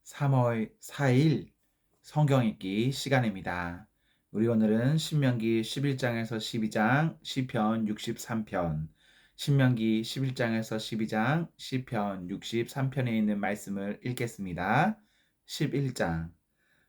3월 4일 성경 읽기 시간입니다. 우리 오늘은 신명기 11장에서 12장, 시편 63편, 신명기 11장에서 12장, 시편 63편에 있는 말씀을 읽겠습니다. 11장.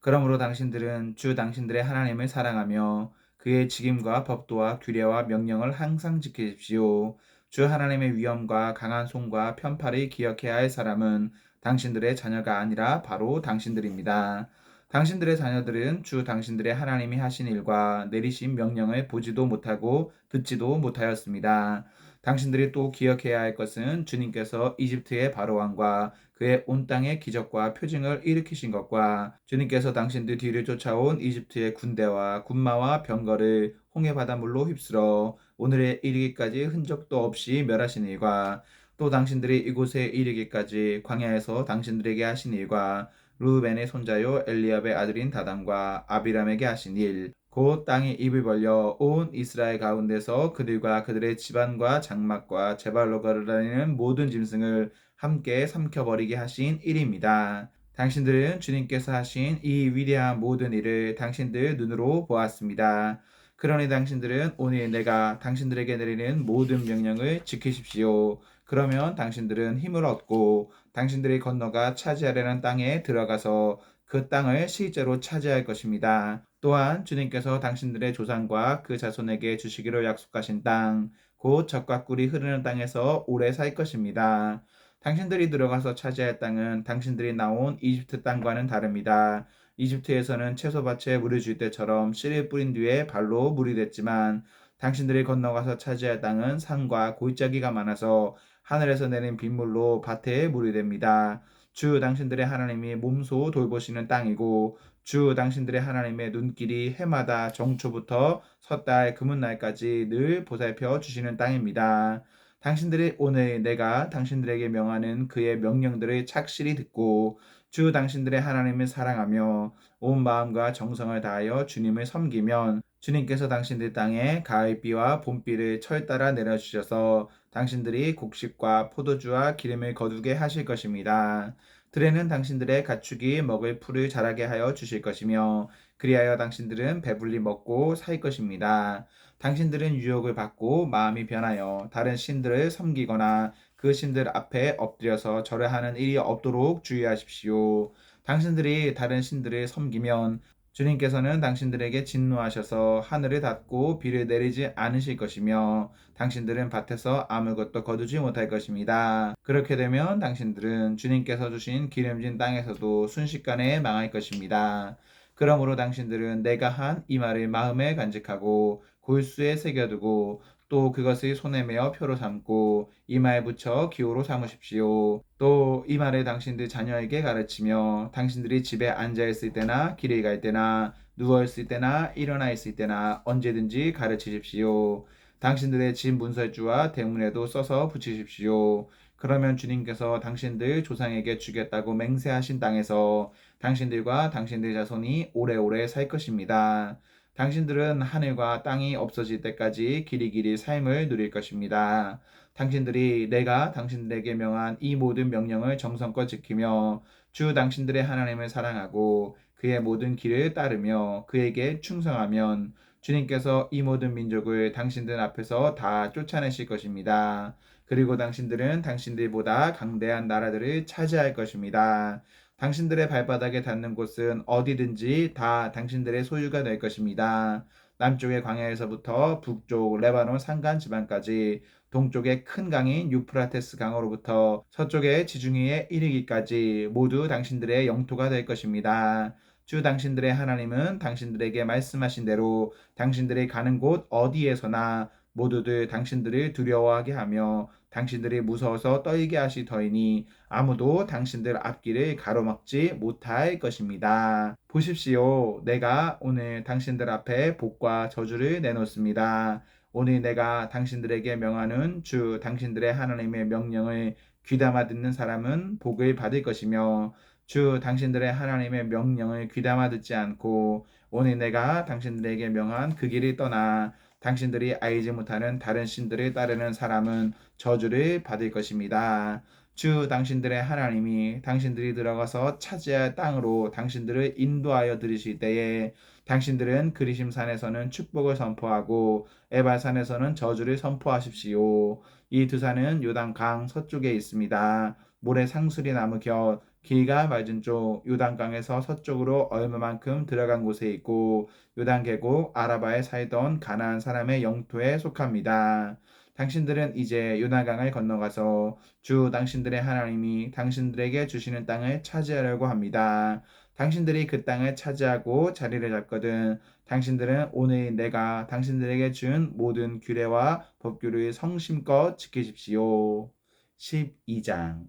그러므로 당신들은 주 당신들의 하나님을 사랑하며 그의 직임과 법도와 규례와 명령을 항상 지키십시오. 주 하나님의 위엄과 강한 손과 편팔을 기억해야 할 사람은 당신들의 자녀가 아니라 바로 당신들입니다. 당신들의 자녀들은 주 당신들의 하나님이 하신 일과 내리신 명령을 보지도 못하고 듣지도 못하였습니다. 당신들이 또 기억해야 할 것은 주님께서 이집트의 바로왕과 그의 온 땅에 기적과 표징을 일으키신 것과 주님께서 당신들 뒤를 쫓아온 이집트의 군대와 군마와 병거를 홍해 바닷물로 휩쓸어 오늘에 이르기까지 흔적도 없이 멸하신 일과 또 당신들이 이곳에 이르기까지 광야에서 당신들에게 하신 일과 르우벤의 손자요 엘리압의 아들인 다단과 아비람에게 하신 일, 곧 땅이 입을 벌려 온 이스라엘 가운데서 그들과 그들의 집안과 장막과 제발로 걸어다니는 모든 짐승을 함께 삼켜버리게 하신 일입니다. 당신들은 주님께서 하신 이 위대한 모든 일을 당신들 눈으로 보았습니다. 그러니 당신들은 오늘 내가 당신들에게 내리는 모든 명령을 지키십시오. 그러면 당신들은 힘을 얻고 당신들이 건너가 차지하려는 땅에 들어가서 그 땅을 실제로 차지할 것입니다. 또한 주님께서 당신들의 조상과 그 자손에게 주시기로 약속하신 땅, 곧 젖과 꿀이 흐르는 땅에서 오래 살 것입니다. 당신들이 들어가서 차지할 땅은 당신들이 나온 이집트 땅과는 다릅니다. 이집트에서는 채소밭에 물을 줄 때처럼 씨를 뿌린 뒤에 발로 물이 됐지만 당신들이 건너가서 차지할 땅은 산과 골짜기가 많아서 하늘에서 내린 빗물로 밭에 물이 됩니다. 주 당신들의 하나님이 몸소 돌보시는 땅이고 주 당신들의 하나님의 눈길이 해마다 정초부터 섣달 금은날까지 늘 보살펴 주시는 땅입니다. 당신들이 오늘 내가 당신들에게 명하는 그의 명령들을 착실히 듣고 주 당신들의 하나님을 사랑하며 온 마음과 정성을 다하여 주님을 섬기면 주님께서 당신들 땅에 가을비와 봄비를 철 따라 내려주셔서 당신들이 곡식과 포도주와 기름을 거두게 하실 것입니다. 들에는 당신들의 가축이 먹을 풀을 자라게 하여 주실 것이며 그리하여 당신들은 배불리 먹고 살 것입니다. 당신들은 유혹을 받고 마음이 변하여 다른 신들을 섬기거나 그 신들 앞에 엎드려서 절을 하는 일이 없도록 주의하십시오. 당신들이 다른 신들을 섬기면 주님께서는 당신들에게 진노하셔서 하늘을 닫고 비를 내리지 않으실 것이며 당신들은 밭에서 아무것도 거두지 못할 것입니다. 그렇게 되면 당신들은 주님께서 주신 기름진 땅에서도 순식간에 망할 것입니다. 그러므로 당신들은 내가 한 이 말을 마음에 간직하고 골수에 새겨두고 또 그것을 손에 메어 표로 삼고 이마에 붙여 기호로 삼으십시오. 또 이 말을 당신들 자녀에게 가르치며 당신들이 집에 앉아 있을 때나 길을 갈 때나 누워 있을 때나 일어나 있을 때나 언제든지 가르치십시오. 당신들의 집 문설주와 대문에도 써서 붙이십시오. 그러면 주님께서 당신들 조상에게 주겠다고 맹세하신 땅에서 당신들과 당신들 자손이 오래오래 살 것입니다. 당신들은 하늘과 땅이 없어질 때까지 길이길이 삶을 누릴 것입니다. 당신들이 내가 당신들에게 명한 이 모든 명령을 정성껏 지키며 주 당신들의 하나님을 사랑하고 그의 모든 길을 따르며 그에게 충성하면 주님께서 이 모든 민족을 당신들 앞에서 다 쫓아내실 것입니다. 그리고 당신들은 당신들보다 강대한 나라들을 차지할 것입니다. 당신들의 발바닥에 닿는 곳은 어디든지 다 당신들의 소유가 될 것입니다. 남쪽의 광야에서부터 북쪽 레바논 산간 지방까지 동쪽의 큰 강인 유프라테스 강으로부터 서쪽의 지중해에 이르기까지 모두 당신들의 영토가 될 것입니다. 주 당신들의 하나님은 당신들에게 말씀하신 대로 당신들이 가는 곳 어디에서나 모두들 당신들을 두려워하게 하며 당신들이 무서워서 떨게 하시더이니 아무도 당신들 앞길을 가로막지 못할 것입니다. 보십시오. 내가 오늘 당신들 앞에 복과 저주를 내놓습니다. 오늘 내가 당신들에게 명하는 주 당신들의 하나님의 명령을 귀담아 듣는 사람은 복을 받을 것이며 주 당신들의 하나님의 명령을 귀담아 듣지 않고 오늘 내가 당신들에게 명한 그 길을 떠나 당신들이 알지 못하는 다른 신들을 따르는 사람은 저주를 받을 것입니다. 주 당신들의 하나님이 당신들이 들어가서 차지해야 할 땅으로 당신들을 인도하여 들이실 때에 당신들은 그리심산에서는 축복을 선포하고 에발산에서는 저주를 선포하십시오. 이 두 산은 요단강 서쪽에 있습니다. 모래 상수리 나무 곁 길가 맞은 쪽 요단강에서 서쪽으로 얼마만큼 들어간 곳에 있고 요단 계곡 아라바에 살던 가나안 사람의 영토에 속합니다. 당신들은 이제 요단강을 건너가서 주 당신들의 하나님이 당신들에게 주시는 땅을 차지하려고 합니다. 당신들이 그 땅을 차지하고 자리를 잡거든 당신들은 오늘 내가 당신들에게 준 모든 규례와 법규를 성심껏 지키십시오. 12장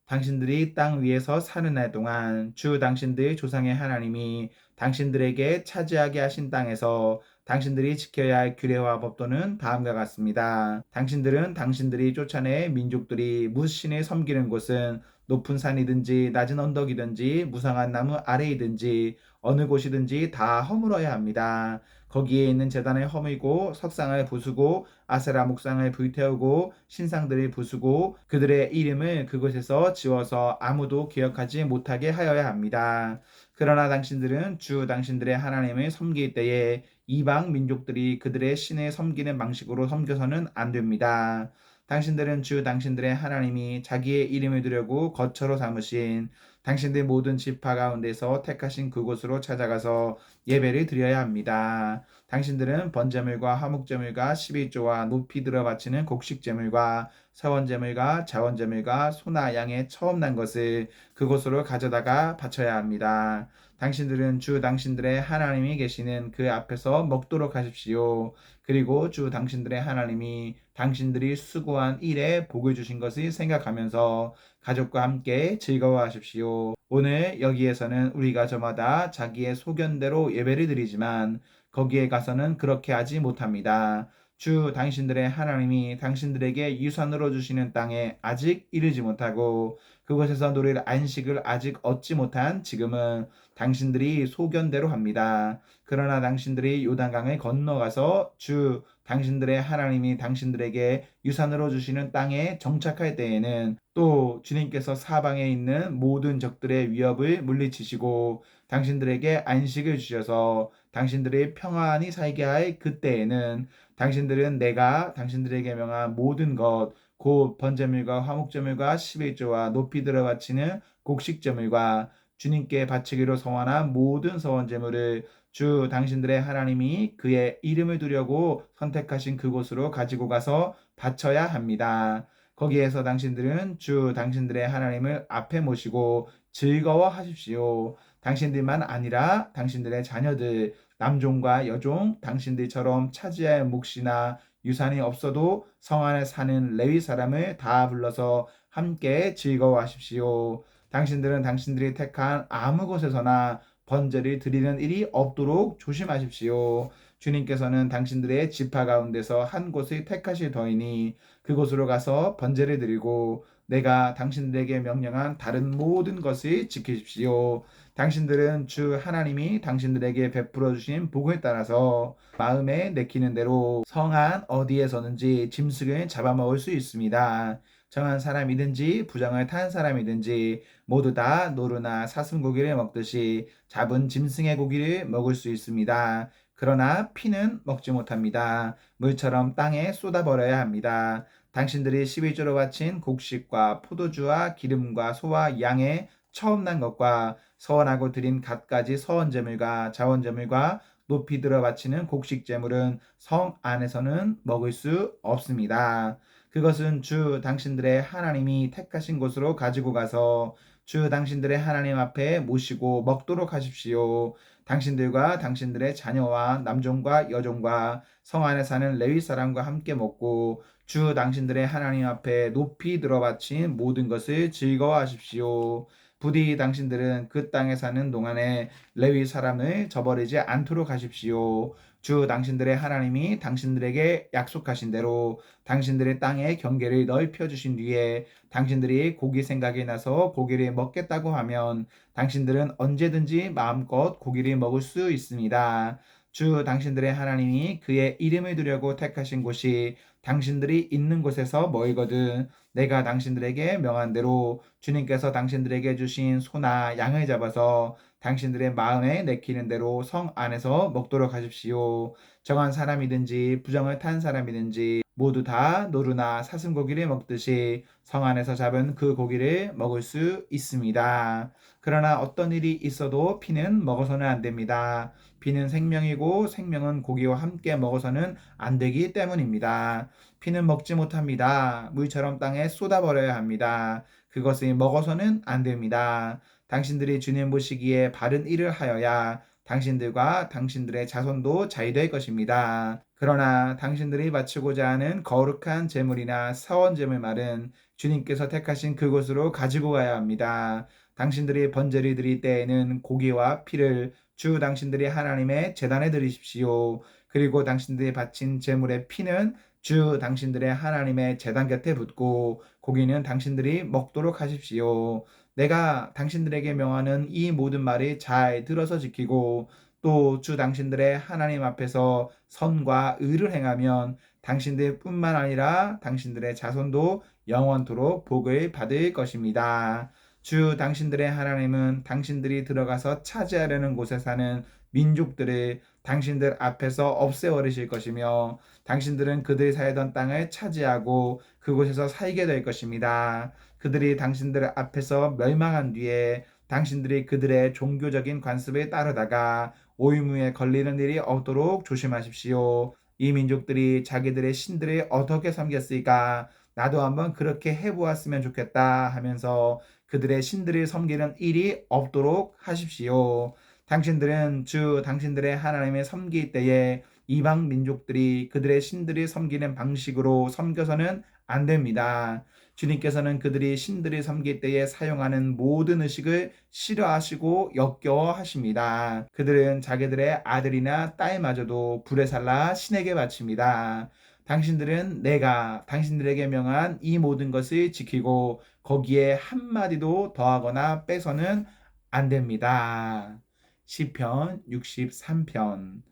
당신들이 땅 위에서 사는 날 동안 주 당신들 조상의 하나님이 당신들에게 차지하게 하신 땅에서 당신들이 지켜야 할 규례와 법도는 다음과 같습니다. 당신들은 당신들이 쫓아내 민족들이 무신을 섬기는 곳은 높은 산이든지 낮은 언덕이든지 무성한 나무 아래이든지 어느 곳이든지 다 허물어야 합니다. 거기에 있는 제단을 허물고 석상을 부수고 아세라 목상을 불태우고 신상들을 부수고 그들의 이름을 그곳에서 지워서 아무도 기억하지 못하게 하여야 합니다. 그러나 당신들은 주 당신들의 하나님을 섬길 때에 이방 민족들이 그들의 신을 섬기는 방식으로 섬겨서는 안 됩니다. 당신들은 주 당신들의 하나님이 자기의 이름을 두려고 거처로 삼으신 당신들 모든 지파 가운데서 택하신 그곳으로 찾아가서 예배를 드려야 합니다. 당신들은 번제물과 화목제물과 십일조와 높이 들어 바치는 곡식제물과 서원제물과 자원제물과 소나 양의 처음 난 것을 그곳으로 가져다가 바쳐야 합니다. 당신들은 주 당신들의 하나님이 계시는 그 앞에서 먹도록 하십시오. 그리고 주 당신들의 하나님이 당신들이 수고한 일에 복을 주신 것을 생각하면서 가족과 함께 즐거워하십시오. 오늘 여기에서는 우리가 저마다 자기의 소견대로 예배를 드리지만 거기에 가서는 그렇게 하지 못합니다. 주 당신들의 하나님이 당신들에게 유산으로 주시는 땅에 아직 이르지 못하고 그곳에서 누릴 안식을 아직 얻지 못한 지금은 당신들이 소견대로 합니다. 그러나 당신들이 요단강을 건너가서 주 당신들의 하나님이 당신들에게 유산으로 주시는 땅에 정착할 때에는 또 주님께서 사방에 있는 모든 적들의 위협을 물리치시고 당신들에게 안식을 주셔서 당신들이 평안히 살게 할 그때에는 당신들은 내가 당신들에게 명한 모든 것 곧 번제물과 화목제물과 십일조와 높이 들어 바치는 곡식제물과 주님께 바치기로 서원한 모든 서원제물을 주 당신들의 하나님이 그의 이름을 두려고 선택하신 그곳으로 가지고 가서 바쳐야 합니다. 거기에서 당신들은 주 당신들의 하나님을 앞에 모시고 즐거워하십시오. 당신들만 아니라 당신들의 자녀들, 남종과 여종, 당신들처럼 차지할 몫이나 유산이 없어도 성 안에 사는 레위 사람을 다 불러서 함께 즐거워하십시오. 당신들은 당신들이 택한 아무 곳에서나 번제를 드리는 일이 없도록 조심하십시오. 주님께서는 당신들의 지파 가운데서 한 곳을 택하실 터이니 그곳으로 가서 번제를 드리고 내가 당신들에게 명령한 다른 모든 것을 지키십시오. 당신들은 주 하나님이 당신들에게 베풀어 주신 복을 따라서 마음에 내키는 대로 성안 어디에서든지 짐승을 잡아먹을 수 있습니다. 정한 사람이든지 부정을 탄 사람이든지 모두 다 노루나 사슴고기를 먹듯이 잡은 짐승의 고기를 먹을 수 있습니다. 그러나 피는 먹지 못합니다. 물처럼 땅에 쏟아버려야 합니다. 당신들이 11조로 바친 곡식과 포도주와 기름과 소와 양의 처음 난 것과 서원하고 드린 갖가지 서원제물과 자원제물과 높이 들어 바치는 곡식제물은 성 안에서는 먹을 수 없습니다. 그것은 주 당신들의 하나님이 택하신 곳으로 가지고 가서 주 당신들의 하나님 앞에 모시고 먹도록 하십시오. 당신들과 당신들의 자녀와 남종과 여종과 성 안에 사는 레위 사람과 함께 먹고 주 당신들의 하나님 앞에 높이 들어 바친 모든 것을 즐거워하십시오. 부디 당신들은 그 땅에 사는 동안에 레위 사람을 저버리지 않도록 하십시오. 주 당신들의 하나님이 당신들에게 약속하신 대로 당신들의 땅에 경계를 넓혀 주신 뒤에 당신들이 고기 생각이 나서 고기를 먹겠다고 하면 당신들은 언제든지 마음껏 고기를 먹을 수 있습니다. 주 당신들의 하나님이 그의 이름을 두려고 택하신 곳이 당신들이 있는 곳에서 멀거든 내가 당신들에게 명한 대로 주님께서 당신들에게 주신 소나 양을 잡아서 당신들의 마음에 내키는 대로 성 안에서 먹도록 하십시오. 정한 사람이든지 부정을 탄 사람이든지 모두 다 노루나 사슴고기를 먹듯이 성 안에서 잡은 그 고기를 먹을 수 있습니다. 그러나 어떤 일이 있어도 피는 먹어서는 안 됩니다. 피는 생명이고 생명은 고기와 함께 먹어서는 안 되기 때문입니다. 피는 먹지 못합니다. 물처럼 땅에 쏟아버려야 합니다. 그것을 먹어서는 안 됩니다. 당신들이 주님 보시기에 바른 일을 하여야 당신들과 당신들의 자손도 잘 될 것입니다. 그러나 당신들이 바치고자 하는 거룩한 제물이나 사원 제물 말은 주님께서 택하신 그곳으로 가지고 가야 합니다. 당신들이 번제를 드릴 때에는 고기와 피를 주 당신들이 하나님의 제단에 드리십시오. 그리고 당신들이 바친 제물의 피는 주 당신들의 하나님의 제단 곁에 붓고 고기는 당신들이 먹도록 하십시오. 내가 당신들에게 명하는 이 모든 말을 잘 들어서 지키고 또 주 당신들의 하나님 앞에서 선과 의를 행하면 당신들 뿐만 아니라 당신들의 자손도 영원토록 복을 받을 것입니다. 주 당신들의 하나님은 당신들이 들어가서 차지하려는 곳에 사는 민족들을 당신들 앞에서 없애버리실 것이며 당신들은 그들이 살던 땅을 차지하고 그곳에서 살게 될 것입니다. 그들이 당신들 앞에서 멸망한 뒤에 당신들이 그들의 종교적인 관습에 따르다가 오이무에 걸리는 일이 없도록 조심하십시오. 이 민족들이 자기들의 신들을 어떻게 섬겼을까? 나도 한번 그렇게 해보았으면 좋겠다 하면서 그들의 신들을 섬기는 일이 없도록 하십시오. 당신들은 주 당신들의 하나님을 섬길 때에 이방 민족들이 그들의 신들을 섬기는 방식으로 섬겨서는 안 됩니다. 주님께서는 그들이 신들을 섬길 때에 사용하는 모든 의식을 싫어하시고 역겨워하십니다. 그들은 자기들의 아들이나 딸마저도 불에 살라 신에게 바칩니다. 당신들은 내가 당신들에게 명한 이 모든 것을 지키고 거기에 한마디도 더하거나 빼서는 안 됩니다. 시편 63편.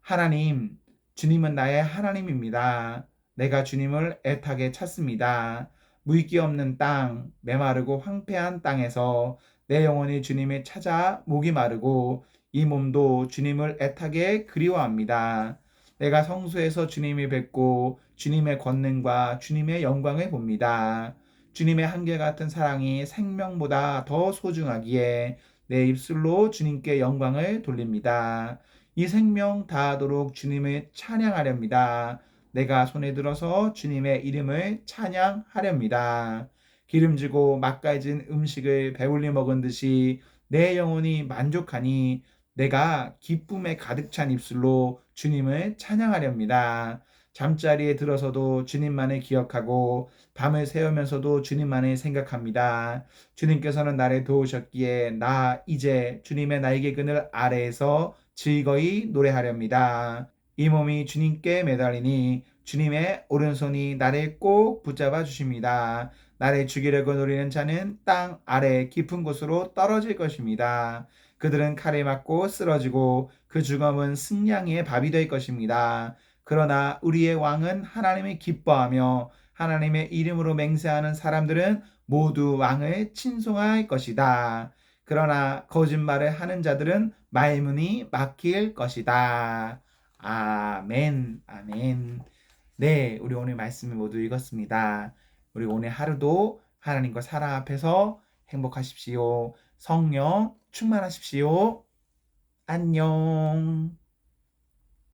하나님, 주님은 나의 하나님입니다. 내가 주님을 애타게 찾습니다. 물기 없는 땅, 메마르고 황폐한 땅에서 내 영혼이 주님을 찾아 목이 마르고 이 몸도 주님을 애타게 그리워합니다. 내가 성소에서 주님을 뵙고 주님의 권능과 주님의 영광을 봅니다. 주님의 한결같은 사랑이 생명보다 더 소중하기에 내 입술로 주님께 영광을 돌립니다. 이 생명 다하도록 주님을 찬양하렵니다. 내가 손에 들어서 주님의 이름을 찬양하렵니다. 기름지고 맛깔진 음식을 배불리 먹은 듯이 내 영혼이 만족하니 내가 기쁨에 가득 찬 입술로 주님을 찬양하렵니다. 잠자리에 들어서도 주님만을 기억하고 밤을 새우면서도 주님만을 생각합니다. 주님께서는 나를 도우셨기에 나 이제 주님의 날개 그늘 아래에서 즐거이 노래하렵니다. 이 몸이 주님께 매달리니 주님의 오른손이 나를 꼭 붙잡아 주십니다. 나를 죽이려고 노리는 자는 땅 아래 깊은 곳으로 떨어질 것입니다. 그들은 칼에 맞고 쓰러지고 그 죽음은 승냥이의 밥이 될 것입니다. 그러나 우리의 왕은 하나님을 기뻐하며 하나님의 이름으로 맹세하는 사람들은 모두 왕을 친송할 것이다. 그러나 거짓말을 하는 자들은 말문이 막힐 것이다. 아멘, 아멘. 네, 우리 오늘 말씀을 모두 읽었습니다. 우리 오늘 하루도 하나님과 사랑 앞에서 행복하십시오. 성령 충만하십시오. 안녕.